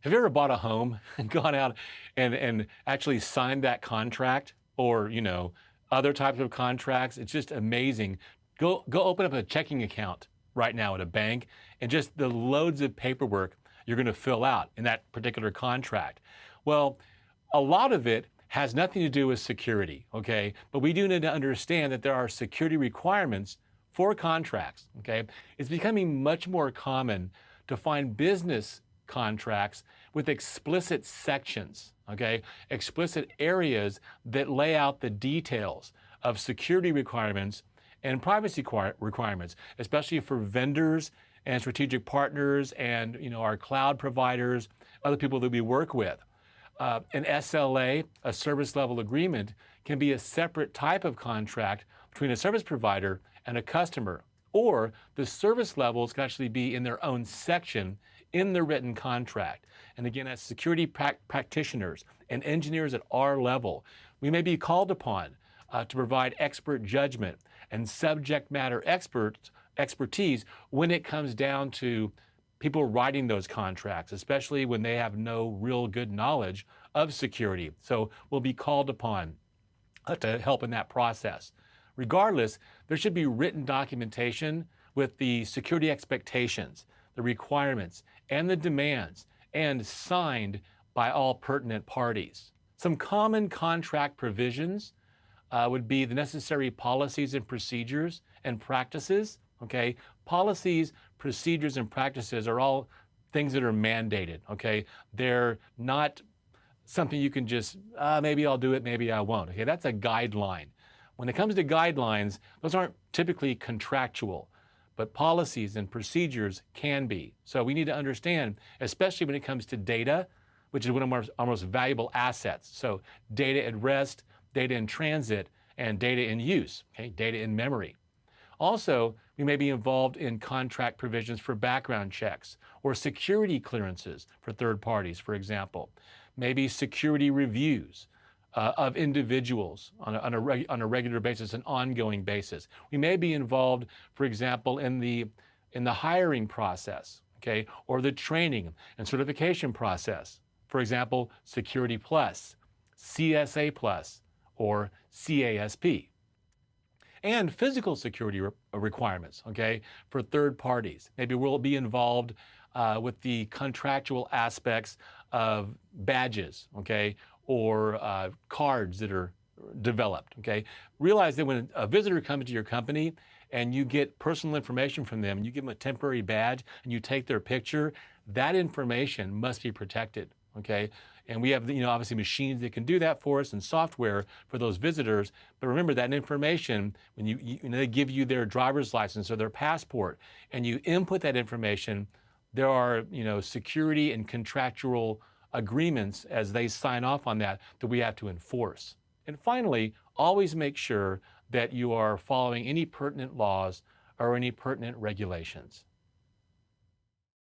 Have you ever bought a home and gone out and actually signed that contract or, other types of contracts? It's just amazing. Go open up a checking account right now at a bank and just the loads of paperwork you're going to fill out in that particular contract. Well, a lot of it has nothing to do with security, okay? But we do need to understand that there are security requirements for contracts, okay? It's becoming much more common to find business contracts with explicit sections, okay? Explicit areas that lay out the details of security requirements and privacy requirements, especially for vendors and strategic partners and our cloud providers, other people that we work with. An SLA, a service level agreement, can be a separate type of contract between a service provider and a customer, or the service levels can actually be in their own section in the written contract. And again, as security practitioners and engineers at our level, we may be called upon to provide expert judgment and subject matter expertise when it comes down to people writing those contracts, especially when they have no real good knowledge of security. So we'll be called upon to help in that process. Regardless, there should be written documentation with the security expectations, the requirements, and the demands, and signed by all pertinent parties. Some common contract provisions would be the necessary policies and procedures and practices, okay? Policies, procedures, and practices are all things that are mandated, okay? They're not something you can just, maybe I'll do it, maybe I won't, okay? That's a guideline. When it comes to guidelines, those aren't typically contractual, but policies and procedures can be. So we need to understand, especially when it comes to data, which is one of our most valuable assets. So data at rest, data in transit, and data in use, okay? Data in memory. Also, we may be involved in contract provisions for background checks or security clearances for third parties, for example. Maybe security reviews of individuals on a regular basis, an ongoing basis. We may be involved, for example, in the hiring process, okay, or the training and certification process. For example, Security Plus, CSA Plus, or CASP. And physical security requirements, okay, for third parties. Maybe we'll be involved with the contractual aspects of badges, okay, or cards that are developed, okay. Realize that when a visitor comes to your company and you get personal information from them, you give them a temporary badge and you take their picture, that information must be protected, okay. And we have, obviously machines that can do that for us and software for those visitors. But remember that information, when they give you their driver's license or their passport and you input that information, there are, security and contractual agreements as they sign off on that we have to enforce. And finally, always make sure that you are following any pertinent laws or any pertinent regulations.